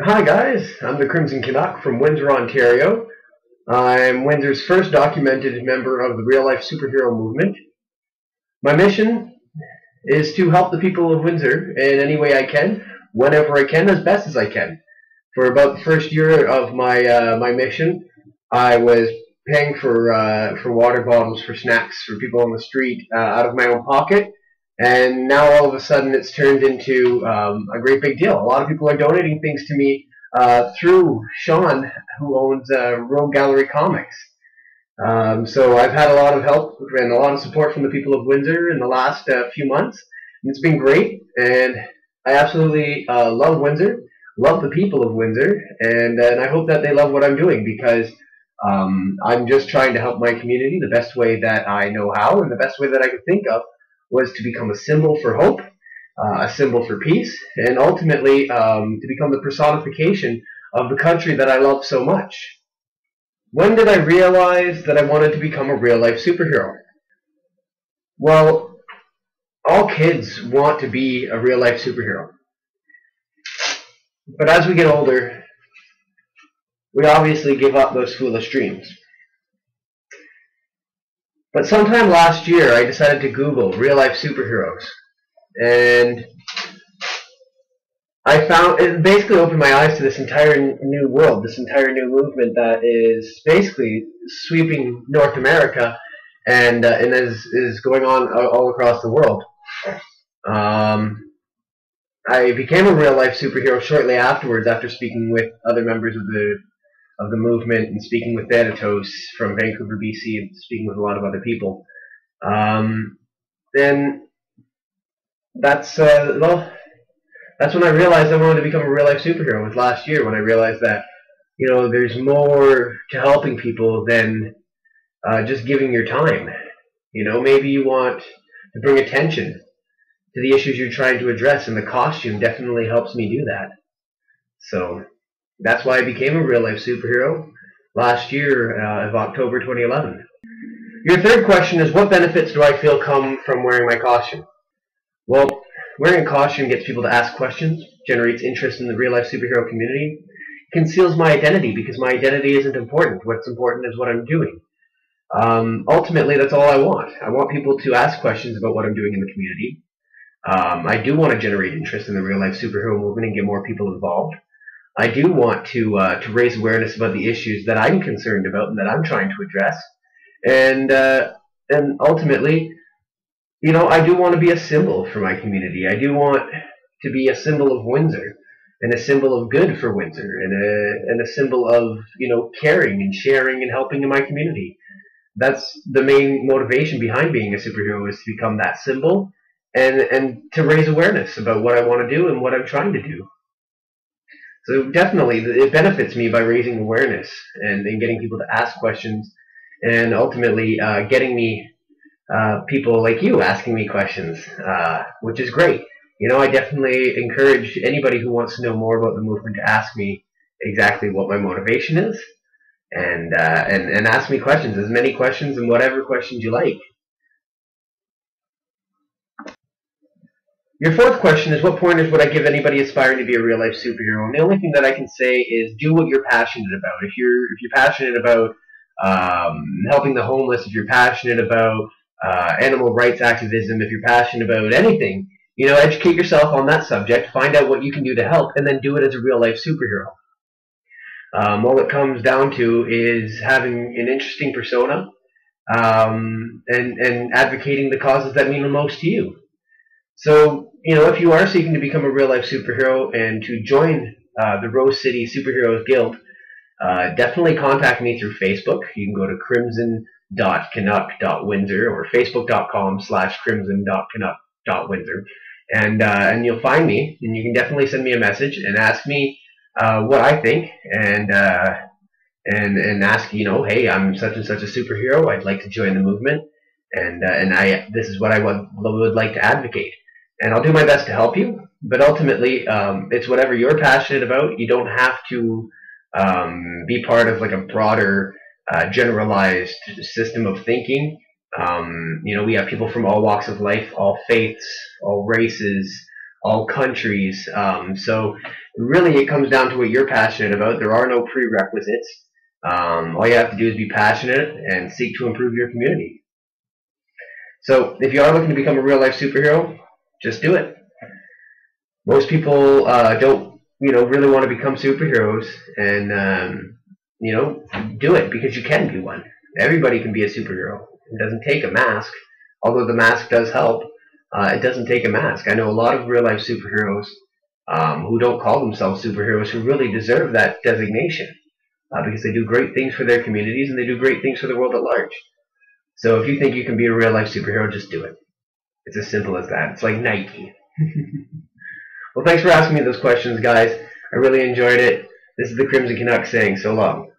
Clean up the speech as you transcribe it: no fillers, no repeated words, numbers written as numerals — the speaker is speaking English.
Hi guys, I'm the Crimson Canuck from Windsor, Ontario. I'm Windsor's first documented member of the real-life superhero movement. My mission is to help the people of Windsor in any way I can, whenever I can, as best as I can. For about the first year of my mission, I was paying for water bottles for snacks for people on the street out of my own pocket. And now all of a sudden it's turned into a great big deal. A lot of people are donating things to me through Sean, who owns Rogue Gallery Comics. So I've had a lot of help and a lot of support from the people of Windsor in the last few months. And it's been great, and I absolutely love Windsor, love the people of Windsor, and I hope that they love what I'm doing, because I'm just trying to help my community the best way that I know how and the best way that I could think of was to become a symbol for hope, a symbol for peace, and ultimately to become the personification of the country that I love so much. When did I realize that I wanted to become a real-life superhero? Well, all kids want to be a real-life superhero. But as we get older, we obviously give up those foolish dreams. But sometime last year, I decided to Google real-life superheroes, and I found it basically opened my eyes to this entire new world, this entire new movement that is basically sweeping North America and is going on all across the world. I became a real-life superhero shortly afterwards, after speaking with other members of the movement and speaking with Thanatos from Vancouver, BC, and speaking with a lot of other people. And that's when I realized I wanted to become a real-life superhero. It was last year when I realized that, there's more to helping people than just giving your time. Maybe you want to bring attention to the issues you're trying to address, and the costume definitely helps me do that. So that's why I became a real-life superhero last year of October 2011. Your third question is, what benefits do I feel come from wearing my costume? Well, wearing a costume gets people to ask questions, generates interest in the real-life superhero community, conceals my identity, because my identity isn't important. What's important is what I'm doing. Ultimately, that's all I want. I want people to ask questions about what I'm doing in the community. I do want to generate interest in the real-life superhero movement and get more people involved. I do want to raise awareness about the issues that I'm concerned about and that I'm trying to address. And ultimately, I do want to be a symbol for my community. I do want to be a symbol of Windsor, and a symbol of good for Windsor, and a symbol of, caring and sharing and helping in my community. That's the main motivation behind being a superhero, is to become that symbol and to raise awareness about what I want to do and what I'm trying to do. So definitely, it benefits me by raising awareness and getting people to ask questions, and ultimately getting me people like you asking me questions, which is great. I definitely encourage anybody who wants to know more about the movement to ask me exactly what my motivation is, and ask me questions, as many questions and whatever questions you like. Your fourth question is, what pointers would I give anybody aspiring to be a real-life superhero? And the only thing that I can say is, do what you're passionate about. If you're passionate about helping the homeless, if you're passionate about animal rights activism, if you're passionate about anything, educate yourself on that subject, find out what you can do to help, and then do it as a real-life superhero. All it comes down to is having an interesting persona, and advocating the causes that mean the most to you. So, if you are seeking to become a real-life superhero and to join the Rose City Superheroes Guild, definitely contact me through Facebook. You can go to crimson.canuck.windsor or facebook.com/crimson.canuck.windsor, and you'll find me, and you can definitely send me a message and ask me what I think, and ask, hey, I'm such and such a superhero, I'd like to join the movement, and this is what I would like to advocate. And I'll do my best to help you, but ultimately, it's whatever you're passionate about. You don't have to be part of like a broader, generalized system of thinking. We have people from all walks of life, all faiths, all races, all countries. So really it comes down to what you're passionate about. There are no prerequisites. All you have to do is be passionate and seek to improve your community. So if you are looking to become a real life superhero, just do it. Most people don't, really want to become superheroes, and do it because you can be one. Everybody can be a superhero. It doesn't take a mask, although the mask does help. It doesn't take a mask. I know a lot of real life superheroes who don't call themselves superheroes who really deserve that designation because they do great things for their communities and they do great things for the world at large. So if you think you can be a real life superhero, just do it. It's as simple as that. It's like Nike. Well, thanks for asking me those questions, guys. I really enjoyed it. This is the Crimson Canuck saying so long.